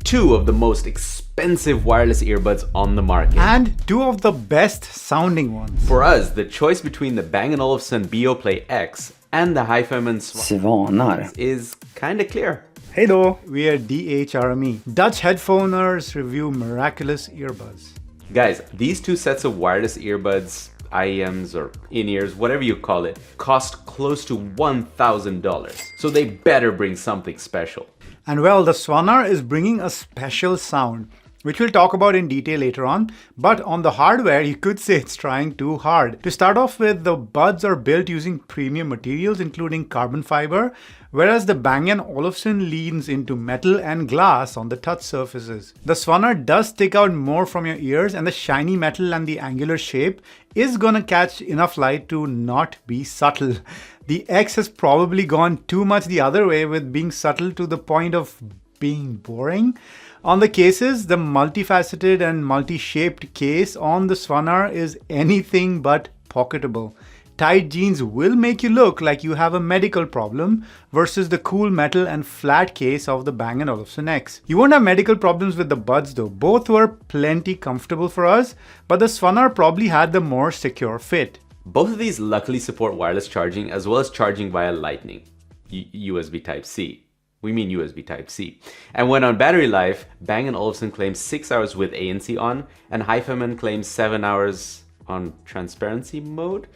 two of the most expensive wireless earbuds on the market. And two of the best sounding ones. For us, the choice between the Bang & Olufsen BeoPlay X and the Hifiman Svanar is kinda clear. Hey though, we are DHRME. Dutch headphoners review miraculous earbuds. Guys, these two sets of wireless earbuds, IEMs or in-ears, whatever you call it, cost close to $1,000. So they better bring something special. And well, the Svanar is bringing a special sound, which we'll talk about in detail later on. But on the hardware, you could say it's trying too hard. To start off with, the buds are built using premium materials, including carbon fiber, whereas the Bang & Olufsen leans into metal and glass on the touch surfaces. The Svanar does stick out more from your ears, and the shiny metal and the angular shape is gonna catch enough light to not be subtle. The X has probably gone too much the other way with being subtle to the point of being boring. On the cases, the multifaceted and multi-shaped case on the Svanar is anything but pocketable. Tight jeans will make you look like you have a medical problem versus the cool metal and flat case of the Bang & Olufsen X. You won't have medical problems with the buds though. Both were plenty comfortable for us, but the Svanar probably had the more secure fit. Both of these luckily support wireless charging as well as charging via Lightning, USB Type-C. We mean USB Type-C. And when on battery life, Bang & Olufsen claims 6 hours with ANC on, and Hifiman claims 7 hours on transparency mode.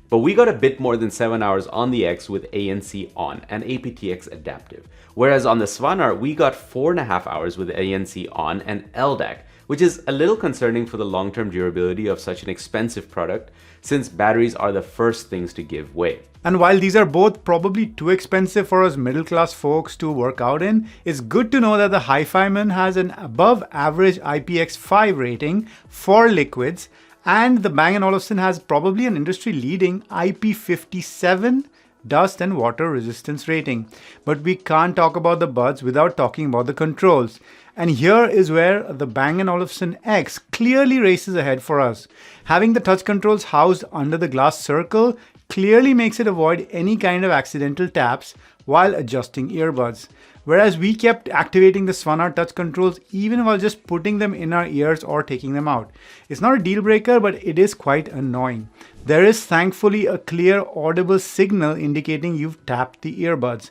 But we got a bit more than 7 hours on the X with ANC on and aptX adaptive. Whereas on the Svanar, we got 4.5 hours with ANC on and LDAC, which is a little concerning for the long-term durability of such an expensive product, since batteries are the first things to give way. And while these are both probably too expensive for us middle-class folks to work out in, it's good to know that the Hifiman has an above average IPX5 rating for liquids, and the Bang & Olufsen has probably an industry-leading IP57 dust and water resistance rating. But we can't talk about the buds without talking about the controls. And here is where the Bang & Olufsen X clearly races ahead for us. Having the touch controls housed under the glass circle clearly makes it avoid any kind of accidental taps while adjusting earbuds. Whereas we kept activating the Svanar touch controls even while just putting them in our ears or taking them out. It's not a deal breaker, but it is quite annoying. There is thankfully a clear audible signal indicating you've tapped the earbuds.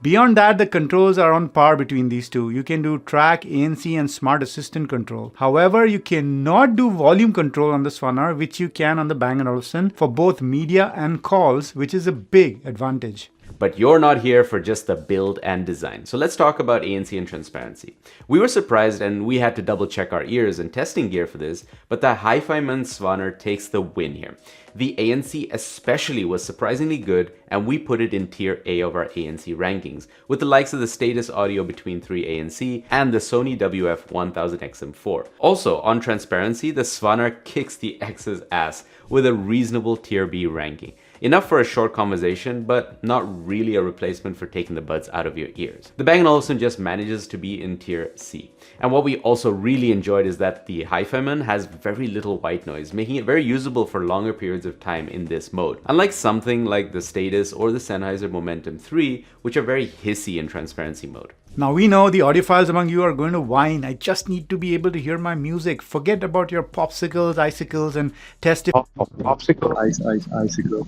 Beyond that, the controls are on par between these two. You can do track, ANC and smart assistant control. However, you cannot do volume control on the Svanar, which you can on the Bang & Olufsen for both media and calls, which is a big advantage. But you're not here for just the build and design. So let's talk about ANC and Transparency. We were surprised and we had to double check our ears and testing gear for this, but the Hifiman Svanar takes the win here. The ANC especially was surprisingly good, and we put it in tier A of our ANC rankings, with the likes of the Status Audio Between 3 ANC and the Sony WF-1000XM4. Also, on Transparency, the Svanar kicks the X's ass with a reasonable tier B ranking. Enough for a short conversation, but not really a replacement for taking the buds out of your ears. The Bang & Olufsen just manages to be in tier C. And what we also really enjoyed is that the Hifiman has very little white noise, making it very usable for longer periods of time in this mode. Unlike something like the Status or the Sennheiser Momentum 3, which are very hissy in transparency mode. Now we know the audiophiles among you are going to whine. I just need to be able to hear my music. Forget about your popsicles, icicles, and test it. Popsicle, icicle.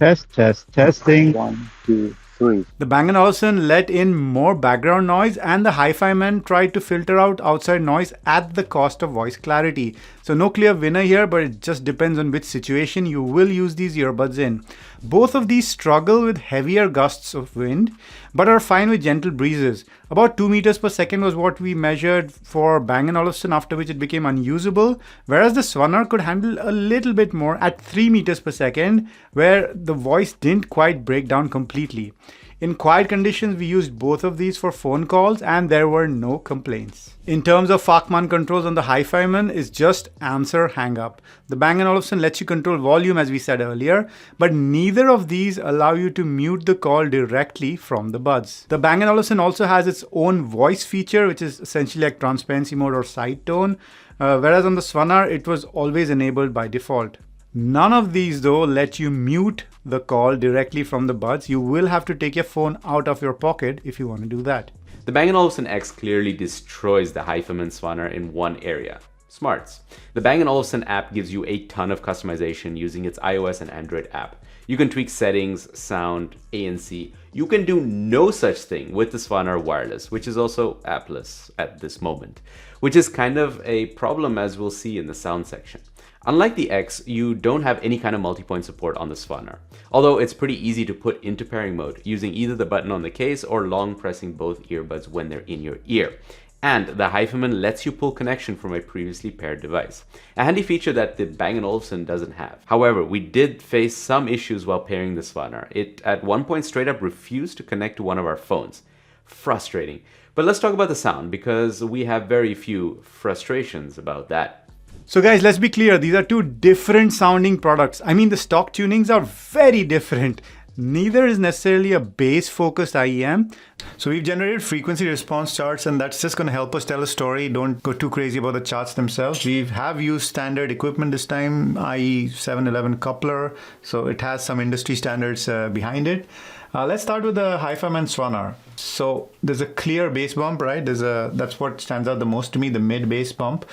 Testing. 1, 2, 3. The Bang & Olufsen let in more background noise, and the Hifiman tried to filter out outside noise at the cost of voice clarity. So no clear winner here, but it just depends on which situation you will use these earbuds in. Both of these struggle with heavier gusts of wind, but are fine with gentle breezes. About 2 meters per second was what we measured for Bang & Olufsen, after which it became unusable, whereas the Svanar could handle a little bit more at 3 meters per second, where the voice didn't quite break down completely. In quiet conditions, we used both of these for phone calls and there were no complaints. In terms of Fachmann controls on the Hifiman, is just answer, hang up. The Bang & Olufsen lets you control volume, as we said earlier, but neither of these allow you to mute the call directly from the buds. The Bang & Olufsen also has its own voice feature, which is essentially like transparency mode or side tone, whereas on the Svanar, it was always enabled by default. None of these though let you mute the call directly from the buds. You will have to take your phone out of your pocket if you want to do that. The Bang & Olufsen X clearly destroys the Hifiman Svanar in one area: smarts. The Bang & Olufsen app gives you a ton of customization using its iOS and Android app. You can tweak settings, sound, ANC. You can do no such thing with the Svanar Wireless, which is also appless at this moment, which is kind of a problem, as we'll see in the sound section. Unlike the X, you don't have any kind of multi-point support on the Svanar, although it's pretty easy to put into pairing mode using either the button on the case or long pressing both earbuds when they're in your ear. And the Hifiman lets you pull connection from a previously paired device, a handy feature that the Bang & Olufsen doesn't have. However, we did face some issues while pairing the Svanar. It at one point straight up refused to connect to one of our phones. Frustrating. But let's talk about the sound, because we have very few frustrations about that. So guys, let's be clear. These are two different sounding products. I mean, the stock tunings are very different. Neither is necessarily a bass focused IEM. So we've generated frequency response charts, and that's just going to help us tell a story. Don't go too crazy about the charts themselves. We have used standard equipment this time, i.e. 711 coupler. So it has some industry standards behind it. Let's start with the Hifiman Svanar. So there's a clear bass bump, right? That's what stands out the most to me, the mid bass bump.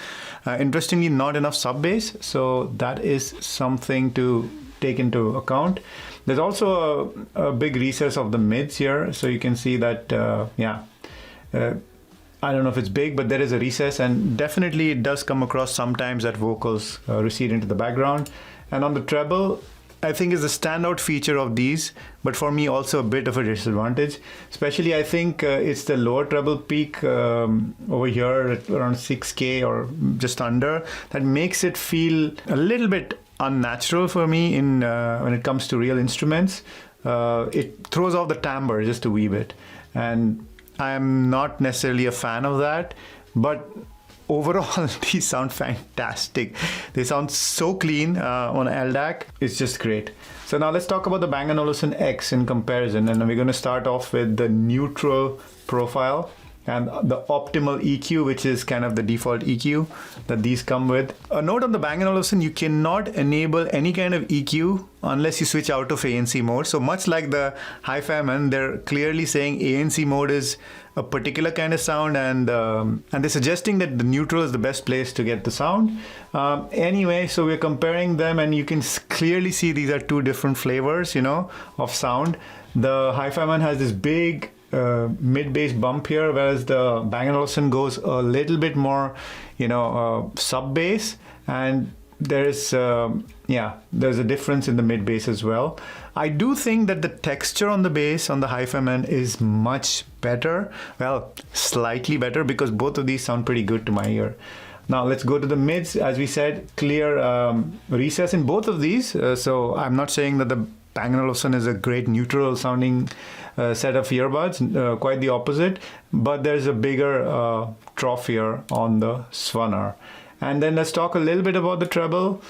Interestingly, not enough sub bass. So that is something to take into account. There's also a big recess of the mids here. So you can see that, I don't know if it's big, but there is a recess, and definitely it does come across sometimes that vocals recede into the background. And on the treble, I think is a standout feature of these, but for me also a bit of a disadvantage. Especially I think it's the lower treble peak over here at around 6K or just under, that makes it feel a little bit unnatural for me in when it comes to real instruments. It throws off the timbre just a wee bit, and I'm not necessarily a fan of that, but overall, these sound fantastic. They sound so clean on LDAC. It's just great. So now let's talk about the Bang & Olufsen X in comparison. And we're going to start off with the neutral profile and the optimal EQ, which is kind of the default EQ that these come with. A note on the Bang & Olufsen, you cannot enable any kind of EQ unless you switch out of ANC mode. So much like the Hifiman, they're clearly saying ANC mode is a particular kind of sound, and they're suggesting that the neutral is the best place to get the sound. Anyway, so we're comparing them, and you can clearly see these are two different flavors, of sound. The Hifiman has this big mid-bass bump here, whereas the Bang & Olufsen goes a little bit more, sub-bass, and there's a difference in the mid-bass as well. I do think that the texture on the bass on the Hifiman is much better, well, slightly better, because both of these sound pretty good to my ear. Now let's go to the mids. As we said, clear recess in both of these, so I'm not saying that the Bang & Olufsen is a great neutral sounding set of earbuds, quite the opposite, but there's a bigger trough here on the Svanar. And then let's talk a little bit about the treble.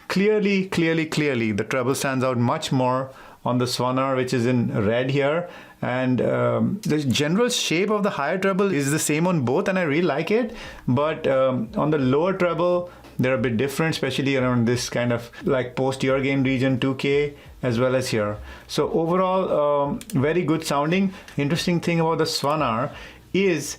Clearly, the treble stands out much more on the Svanar, which is in red here. And the general shape of the higher treble is the same on both, and I really like it. But on the lower treble, they're a bit different, especially around this kind of like post-ear gain region, 2K, as well as here. So overall, very good sounding. Interesting thing about the Svanar is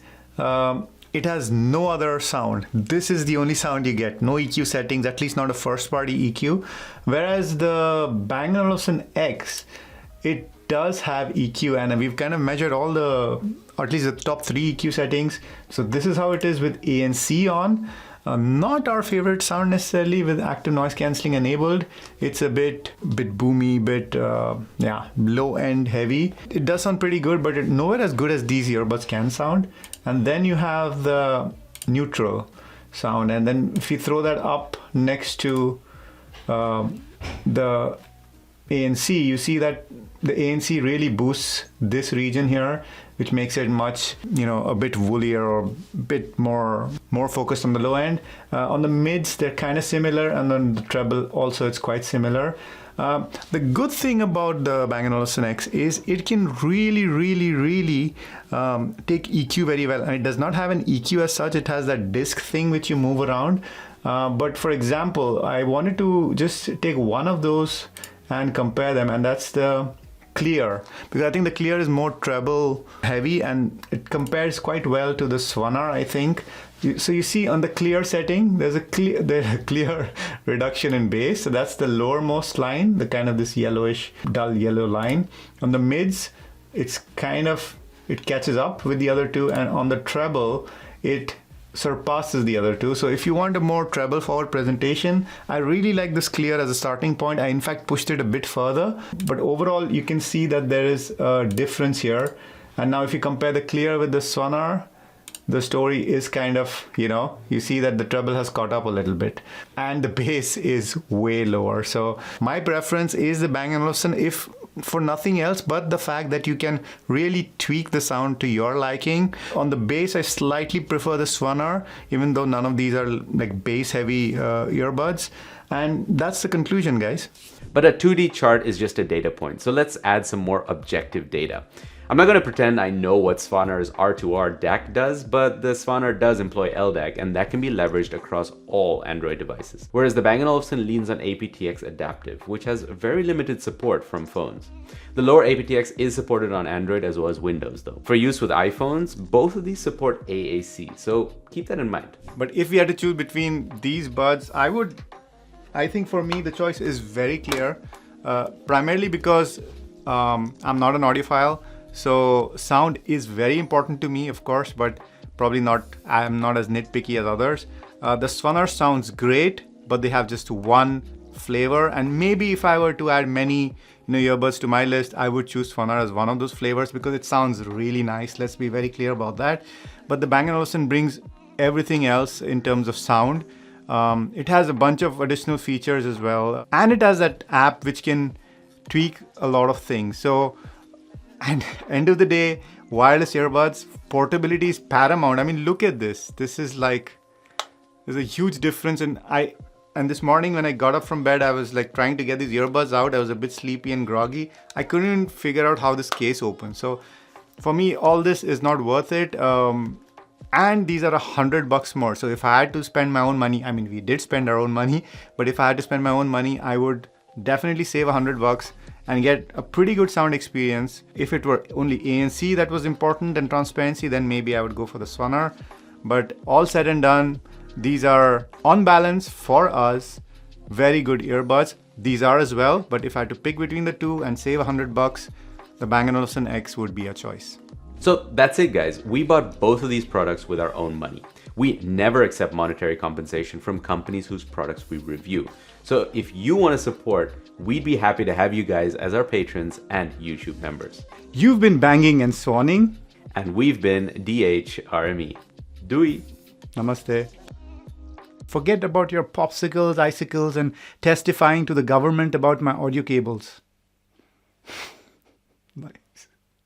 it has no other sound. This is the only sound you get. No EQ settings, at least not a first-party EQ. Whereas the Bang & Olufsen X, it does have EQ, and we've kind of measured all the, or at least the top 3 EQ settings. So this is how it is with ANC on. Not our favorite sound necessarily with active noise cancelling enabled. It's a bit boomy, low end heavy. It does sound pretty good, but nowhere as good as these earbuds can sound. And then you have the neutral sound, and then if you throw that up next to the ANC, you see that the ANC really boosts this region here, which makes it much, a bit woollier or a bit more focused on the low end. On the mids, they're kind of similar, and on the treble also it's quite similar. The good thing about the Bang & Olufsen X is it can really take EQ very well. And it does not have an EQ as such. It has that disc thing which you move around. But for example, I wanted to just take one of those and compare them, and that's the clear, because I think the clear is more treble heavy and it compares quite well to the Svanar, I think. So you see on the clear setting, there's a clear reduction in bass. So that's the lowermost line, the kind of this yellowish, dull yellow line. On the mids, it's kind of, it catches up with the other two, and on the treble, it surpasses the other two. So if you want a more treble forward presentation, I really like this clear as a starting point. I in fact pushed it a bit further, but overall you can see that there is a difference here. And now if you compare the clear with the Svanar, the story is kind of, you see that the treble has caught up a little bit and the bass is way lower. So my preference is the Bang & Olufsen, if for nothing else but the fact that you can really tweak the sound to your liking. On the bass, I slightly prefer the Svanar, even though none of these are like bass heavy earbuds. And that's the conclusion, guys. But a 2D chart is just a data point, so let's add some more objective data. I'm not going to pretend I know what Svanar's R2R DAC does, but the Svanar does employ LDAC, and that can be leveraged across all Android devices. Whereas the Bang & Olufsen leans on aptX Adaptive, which has very limited support from phones. The lower aptX is supported on Android as well as Windows though. For use with iPhones, both of these support AAC, so keep that in mind. But if we had to choose between these buds, I think for me the choice is very clear, primarily because I'm not an audiophile. So sound is very important to me, of course, but probably not, I'm not as nitpicky as others. The Svanar sounds great, but they have just one flavor. And maybe if I were to add many earbuds to my list, I would choose Svanar as one of those flavors because it sounds really nice. Let's be very clear about that. But the Bang & Olufsen brings everything else in terms of sound. It has a bunch of additional features as well. And it has that app which can tweak a lot of things. So, and end of the day, wireless earbuds, portability is paramount. I mean, look at this. This is like, there's a huge difference. And this morning when I got up from bed, I was like trying to get these earbuds out. I was a bit sleepy and groggy. I couldn't even figure out how this case opens. So for me, all this is not worth it. And these are $100 more. So if I had to spend my own money, I mean, we did spend our own money, but if I had to spend my own money, I would definitely save $100 and get a pretty good sound experience. If it were only ANC that was important and transparency, then maybe I would go for the Svanar. But all said and done, these are on balance for us very good earbuds. These are as well, but if I had to pick between the two and save $100, the Bang & Olufsen X would be a choice. So that's it, guys. We bought both of these products with our own money. We never accept monetary compensation from companies whose products we review. So if you want to support, we'd be happy to have you guys as our patrons and YouTube members. You've been banging and swanning. And we've been DHRME. Dewey. Namaste. Forget about your popsicles, icicles, and testifying to the government about my audio cables. Bye.